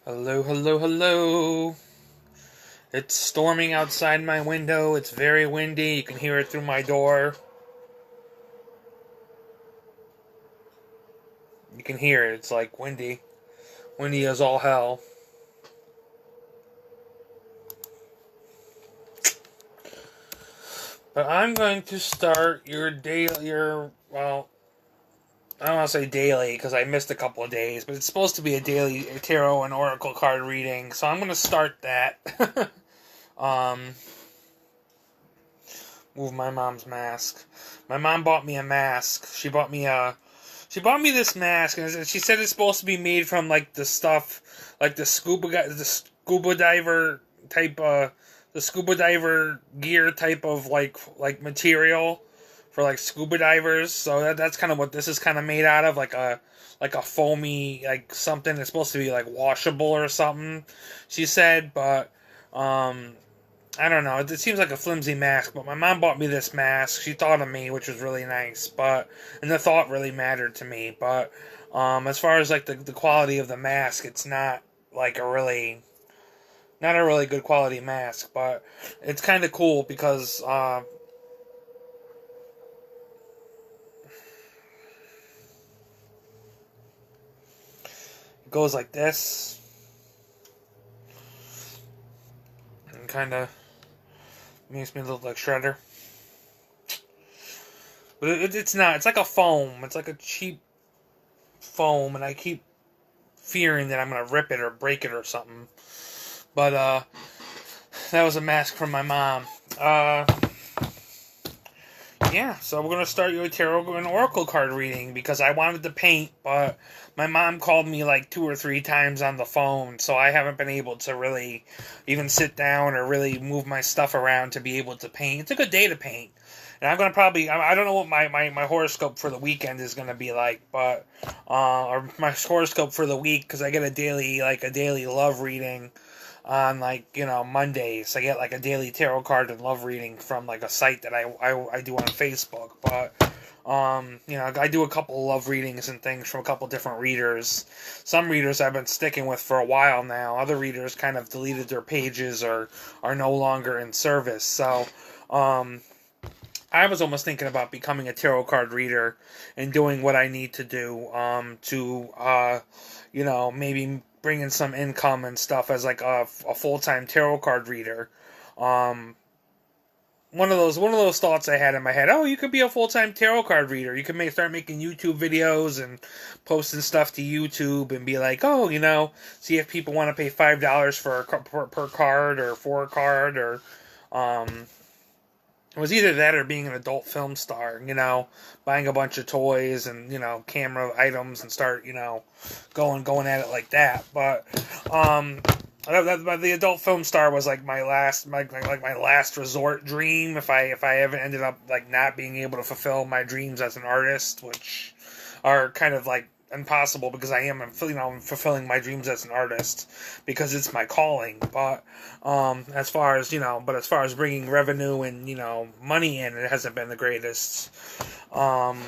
Hello, hello, hello. It's storming outside my window. It's very windy. You can hear it through my door. You can hear it. It's like windy. Windy as all hell. But I'm going to start I don't want to say daily because I missed a couple of days, but it's supposed to be a daily tarot and oracle card reading. So I'm going to start that. um, Move my mom's mask. My mom bought me a mask. She bought me this mask, and she said it's supposed to be made from like the stuff, like the scuba diver type, the scuba diver gear type of like material for like scuba divers. So that's kind of what this is kind of made out of, like a foamy like something. It's supposed to be like washable or something. She said, but I don't know. It seems like a flimsy mask, but my mom bought me this mask. She thought of me, which was really nice, and the thought really mattered to me. But as far as like the quality of the mask, it's not like not a really good quality mask, but it's kind of cool because it goes like this, and kind of makes me look like Shredder. But it's not. It's like a foam. It's like a cheap foam, and I keep fearing that I'm going to rip it or break it or something. But that was a mask from my mom. Yeah, so we're going to start your tarot and oracle card reading because I wanted to paint, but my mom called me like 2 or 3 times on the phone, so I haven't been able to really even sit down or really move my stuff around to be able to paint. It's a good day to paint. And I'm going to probably, I don't know what my horoscope for the weekend is going to be like, but, or my horoscope for the week, because I get a daily love reading on Mondays. I get like a daily tarot card and love reading from like a site that I do on Facebook. But I do a couple love readings and things from a couple different readers. Some readers I've been sticking with for a while now. Other readers kind of deleted their pages or are no longer in service. So I was almost thinking about becoming a tarot card reader and doing what I need to do to maybe bring in some income and stuff as like a full-time tarot card reader. One of those thoughts I had in my head. Oh, you could be a full-time tarot card reader. You could start making YouTube videos and posting stuff to YouTube and be like, see if people want to pay $5 per card or for a card or it was either that or being an adult film star, buying a bunch of toys and, camera items and start, going at it like that. But the adult film star was like my last resort dream if I ever ended up like not being able to fulfill my dreams as an artist, which are kind of like impossible because I am fulfilling my dreams as an artist because it's my calling. But as far as bringing revenue and money in, it hasn't been the greatest. But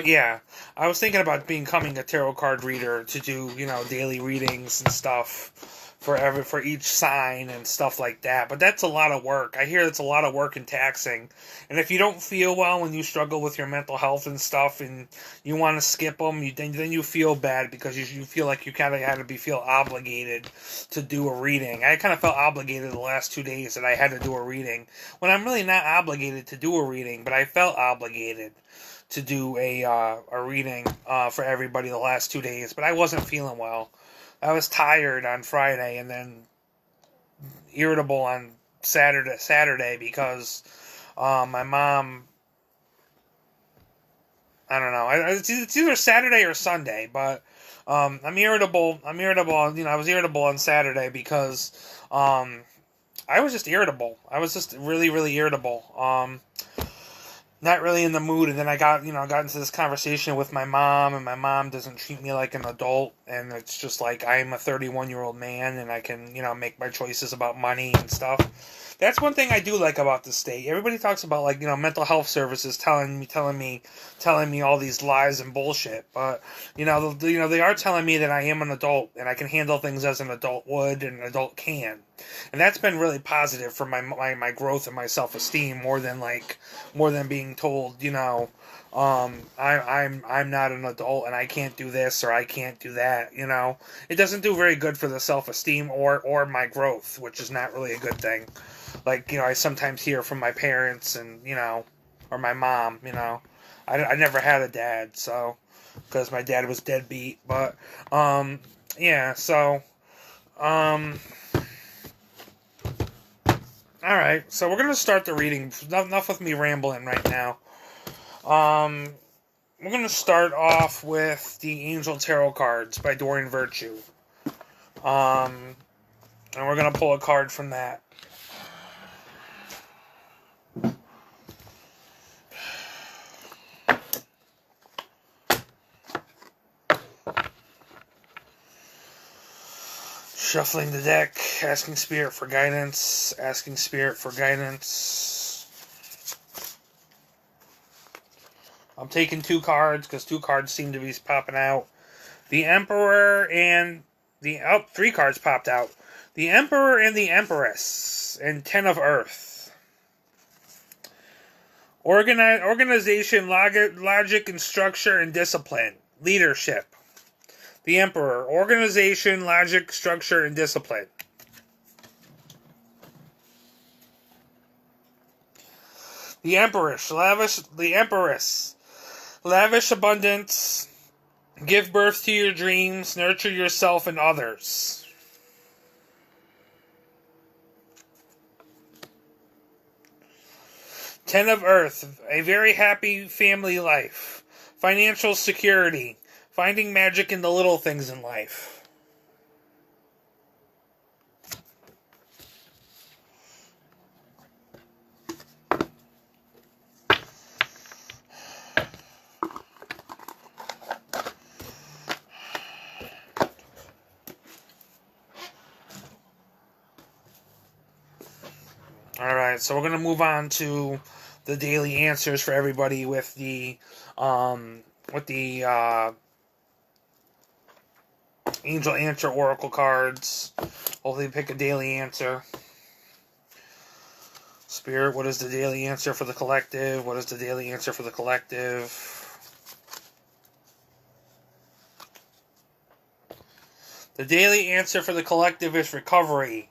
yeah, I was thinking about becoming a tarot card reader to do daily readings and stuff for each sign and stuff like that. But that's a lot of work. I hear it's a lot of work and taxing. And if you don't feel well when you struggle with your mental health and stuff and you want to skip them, then you feel bad because you feel like you kind of had to feel obligated to do a reading. I kind of felt obligated the last 2 days that I had to do a reading when I'm really not obligated to do a reading, but I felt obligated to do a reading for everybody the last 2 days, but I wasn't feeling well. I was tired on Friday and then irritable on Saturday because my mom, I don't know, it's either Saturday or Sunday, but I'm irritable. I was irritable on Saturday because I was just irritable. I was just really, really irritable. not really in the mood. And then I got into this conversation with my mom, and my mom doesn't treat me like an adult. And it's just like, I'm a 31-year-old man, and I can, make my choices about money and stuff. That's one thing I do like about the state. Everybody talks about, like, mental health services telling me all these lies and bullshit. But they are telling me that I am an adult and I can handle things as an adult would and an adult can, and that's been really positive for my growth and my self-esteem more than being told, I'm not an adult and I can't do this or I can't do that. It doesn't do very good for the self-esteem or my growth, which is not really a good thing. Like, I sometimes hear from my parents and, or my mom, I never had a dad, so, because my dad was deadbeat, but, yeah, so, alright, so we're going to start the reading. Enough with me rambling right now. We're going to start off with the Angel Tarot cards by Dorian Virtue. And we're going to pull a card from that. Shuffling the deck, asking Spirit for guidance, I'm taking 2 cards because 2 cards seem to be popping out. The Emperor and 3 cards popped out. The Emperor and the Empress and 10 of Earth. Organization, logic and structure and discipline. Leadership. The Emperor, organization, logic, structure, and discipline. The Empress, lavish abundance, give birth to your dreams, nurture yourself and others. Ten of Earth, a very happy family life, financial security, finding magic in the little things in life. Alright, so we're going to move on to the daily answers for everybody with the Angel Answer Oracle cards. Hopefully pick a daily answer. Spirit, what is the daily answer for the collective? What is the daily answer for the collective? The daily answer for the collective is recovery.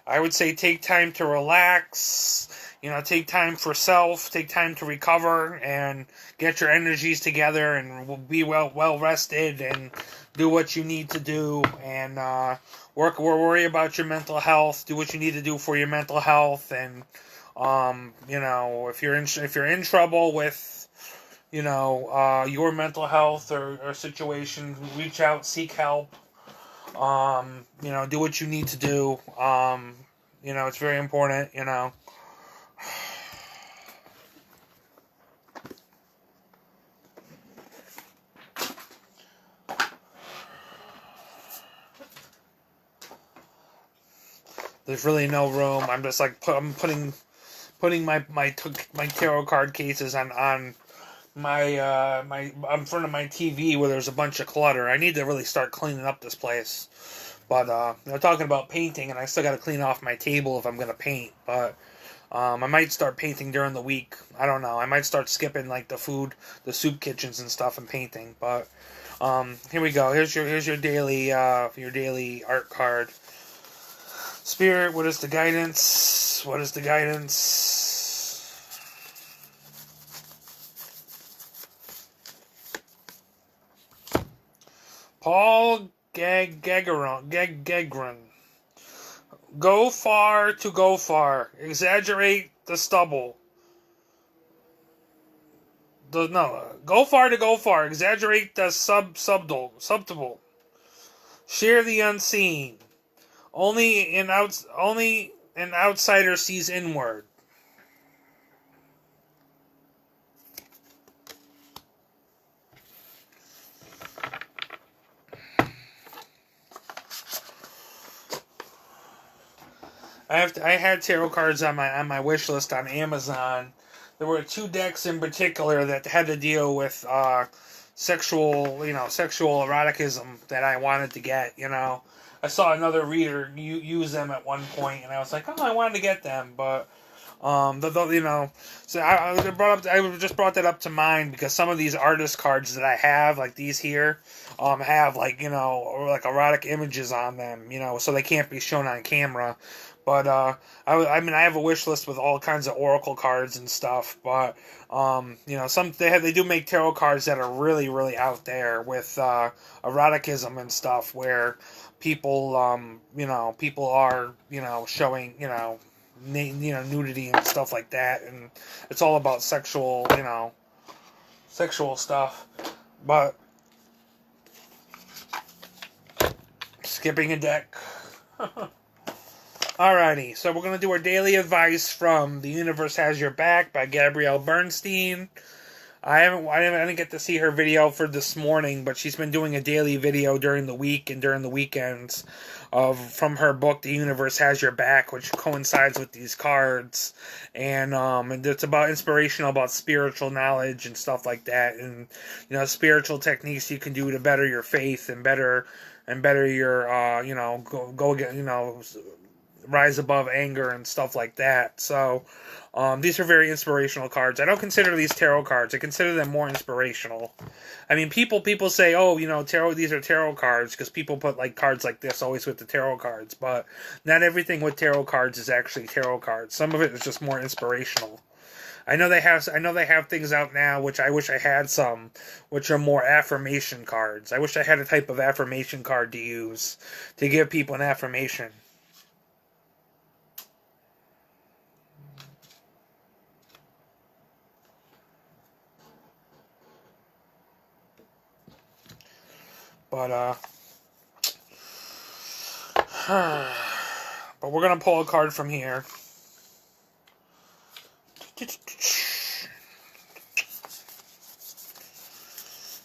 I would say take time to relax, take time for self, take time to recover and get your energies together and be well rested and do what you need to do and worry about your mental health, do what you need to do for your mental health, and if you're in trouble with your mental health or situation, reach out, seek help. Do what you need to do. It's very important, There's really no room. I'm just like I'm putting my tarot card cases on my in front of my TV where there's a bunch of clutter. I need to really start cleaning up this place. But they're talking about painting, and I still got to clean off my table if I'm gonna paint. But I might start painting during the week. I don't know. I might start skipping like the soup kitchens and stuff, and painting. But here we go. Here's your daily art card. Spirit, what is the guidance? What is the guidance? Paul Gagron. Go far to go far. Exaggerate the stubble. Go far to go far. Exaggerate the subtle. Share the unseen. Only an outsider sees inward. I had tarot cards on my wish list on Amazon. There were two decks in particular that had to deal with sexual eroticism that I wanted to get. I saw another reader use them at one point, and I was like, oh, I wanted to get them, but so I just brought that up to mind because some of these artist cards that I have, like these here, have like erotic images on them, so they can't be shown on camera. But I mean, I have a wish list with all kinds of oracle cards and stuff. But they do make tarot cards that are really really out there with eroticism and stuff, where people are showing nudity and stuff like that, and it's all about sexual stuff. But skipping a deck. Alrighty, so we're going to do our daily advice from The Universe Has Your Back by Gabrielle Bernstein. I didn't get to see her video for this morning, but she's been doing a daily video during the week and during the weekends from her book The Universe Has Your Back, which coincides with these cards, and it's inspirational about spiritual knowledge and stuff like that, and spiritual techniques you can do to better your faith and better your go again, rise above anger and stuff like that. So these are very inspirational cards. I don't consider these tarot cards. I consider them more inspirational. I mean, people say, oh, tarot. These are tarot cards because people put like cards like this always with the tarot cards. But not everything with tarot cards is actually tarot cards. Some of it is just more inspirational. I know they have things out now, which I wish I had some, which are more affirmation cards. I wish I had a type of affirmation card to use to give people an affirmation. But we're gonna pull a card from here.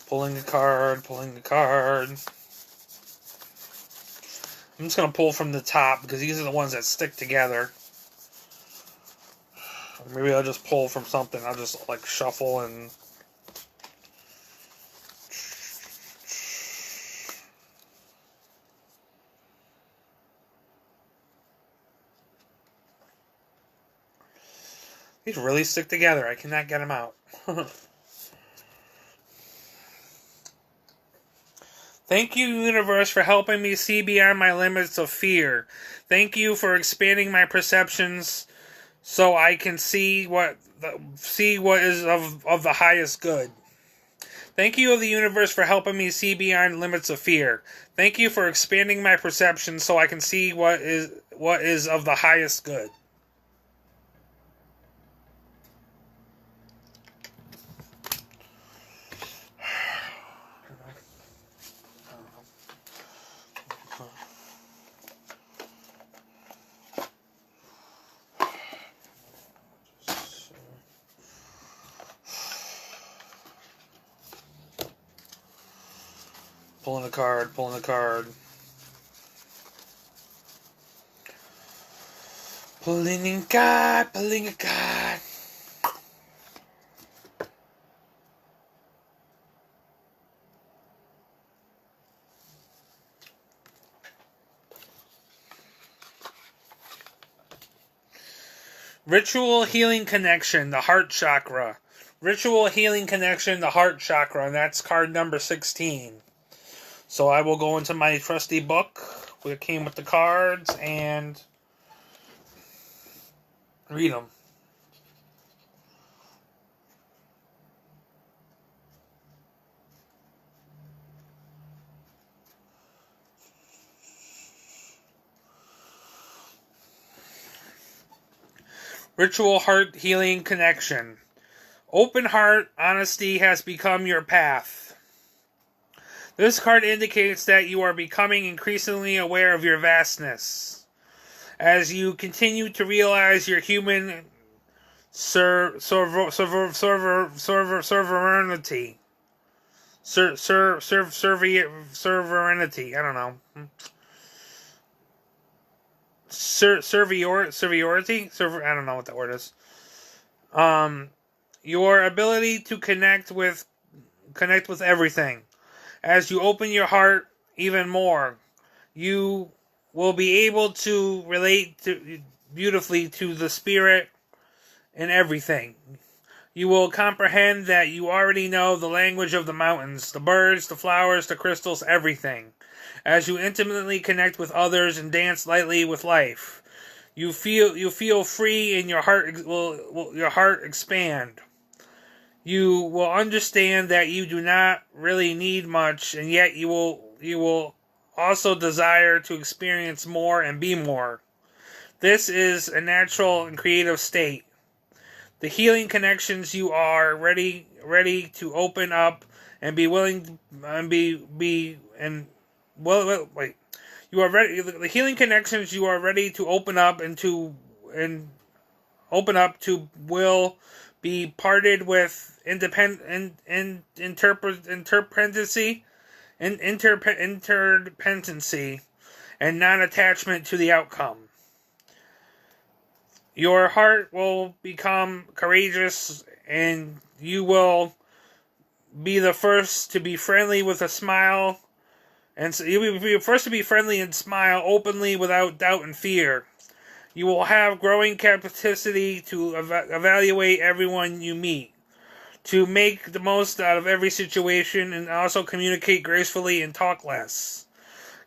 Pulling a card. I'm just gonna pull from the top because these are the ones that stick together. Maybe I'll just pull from something. I'll just like shuffle and. These really stick together. I cannot get them out. Thank you, universe, for helping me see beyond my limits of fear. Thank you for expanding my perceptions so I can see what is of the highest good. Thank you, of the universe, for helping me see beyond limits of fear. Thank you for expanding my perception so I can see what is of the highest good. Pulling a card. Pulling a card. Ritual Healing Connection, the Heart Chakra. Ritual Healing Connection, the Heart Chakra, and that's card number 16. So I will go into my trusty book that came with the cards and read them. Ritual Heart Healing Connection. Open heart honesty has become your path. This card indicates that you are becoming increasingly aware of your vastness. As you continue to realize your human sovereignty. Sovereignty. I don't know. I don't know what that word is. Your ability to connect with everything. As you open your heart even more, you will be able to relate beautifully to the spirit in everything. You will comprehend that you already know the language of the mountains, the birds, the flowers, the crystals, everything. As you intimately connect with others and dance lightly with life, you feel free, and your heart expand. You will understand that you do not really need much, and yet you will also desire to experience more and be more. This is a natural and creative state. The healing connections you are ready to open up and be willing to, and be and well wait. You are ready. The healing connections you are ready to open up and open up to will be parted with interdependency and non-attachment to the outcome. Your heart will become courageous, and you will be the first to be friendly with a smile, and so you will be the first to be friendly and smile openly without doubt and fear. You will have growing capacity to evaluate everyone you meet, to make the most out of every situation, and also communicate gracefully and talk less.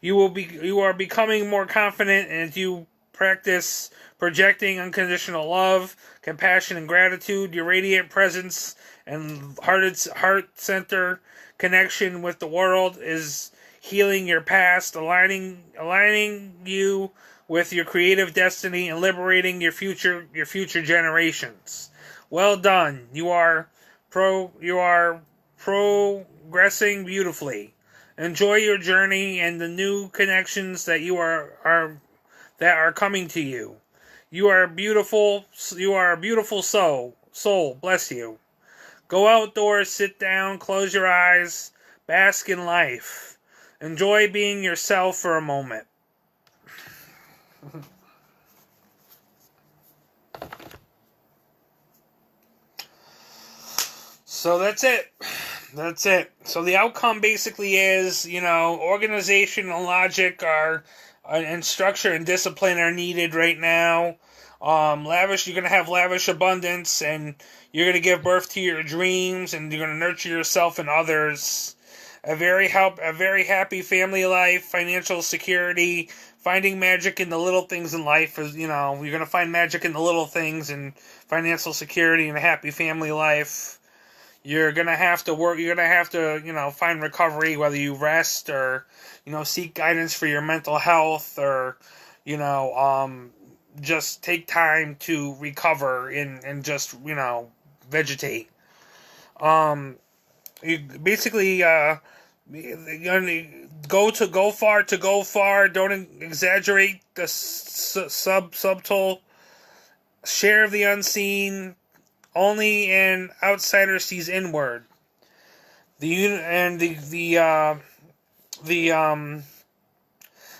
You are becoming more confident as you practice projecting unconditional love, compassion, and gratitude. Your radiant presence and heart center connection with the world is healing your past, aligning you with your creative destiny, and liberating your future generations. Well done. You are progressing beautifully. Enjoy your journey and the new connections that are coming to you. You are beautiful. You are a beautiful soul. Bless you. Go outdoors, sit down, close your eyes, bask in life. Enjoy being yourself for a moment. So that's it. So the outcome basically is, organization and logic and structure and discipline are needed right now. You're going to have lavish abundance, and you're going to give birth to your dreams, and you're going to nurture yourself and others. A very happy family life, financial security, finding magic in the little things in life is, you're going to find magic in the little things, and financial security and a happy family life. You're going to have to work, you're going to have to, find recovery, whether you rest or, seek guidance for your mental health, or, just take time to recover and just, vegetate. You basically, go far. Don't exaggerate the subtle. Share of the unseen. Only an outsider sees inward. The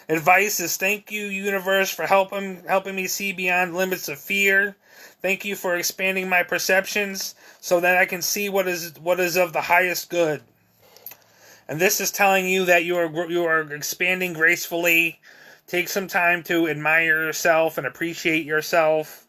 advice is: thank you, universe, for helping me see beyond limits of fear. Thank you for expanding my perceptions so that I can see what is of the highest good. And this is telling you that you are expanding gracefully. Take some time to admire yourself and appreciate yourself.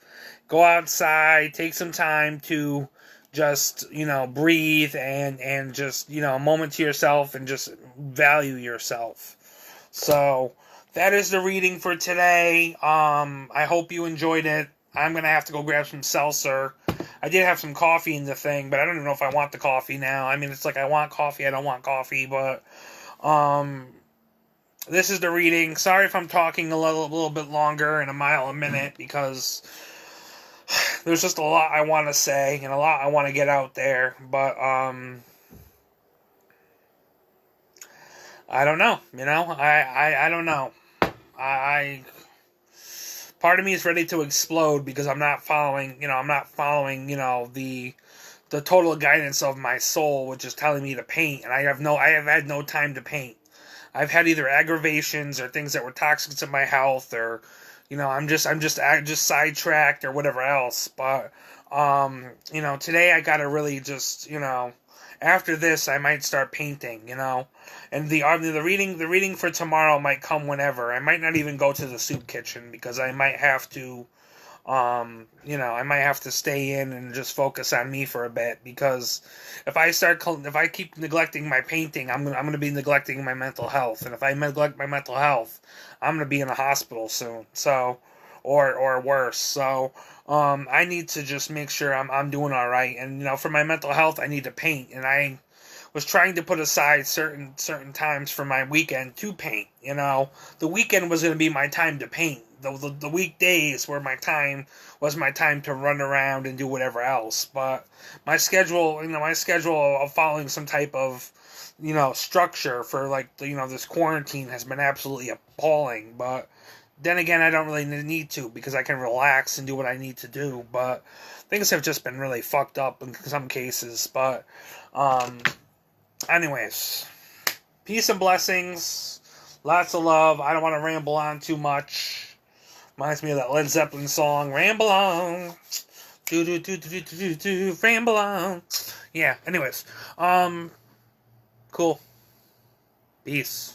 Go outside, take some time to just, breathe and just, a moment to yourself and just value yourself. So that is the reading for today. I hope you enjoyed it. I'm going to have to go grab some seltzer. I did have some coffee in the thing, but I don't even know if I want the coffee now. I mean, it's like I want coffee, I don't want coffee, but this is the reading. Sorry if I'm talking a little bit longer in a mile a minute, because there's just a lot I want to say and a lot I want to get out there, but I don't know, I don't know. Part of me is ready to explode because I'm not following, the total guidance of my soul, which is telling me to paint, and I have had no time to paint. I've had either aggravations or things that were toxic to my health, or I'm just sidetracked or whatever else. But today I gotta really just after this I might start painting. And the reading for tomorrow might come whenever. I might not even go to the soup kitchen because I might have to. I might have to stay in and just focus on me for a bit because if I keep neglecting my painting, I'm gonna be neglecting my mental health, and if I neglect my mental health, I'm gonna be in a hospital soon. So, or worse. So, I need to just make sure I'm doing all right, and for my mental health, I need to paint, and I was trying to put aside certain times for my weekend to paint. The weekend was going to be my time to paint. The weekdays were my time to run around and do whatever else. But my schedule of following some type of structure for this quarantine has been absolutely appalling. But then again, I don't really need to because I can relax and do what I need to do. But things have just been really fucked up in some cases. But anyways, peace and blessings. Lots of love. I don't want to ramble on too much. Reminds me of that Led Zeppelin song, Ramble On. Do do do do do do do ramble on. Yeah, anyways. Cool. Peace.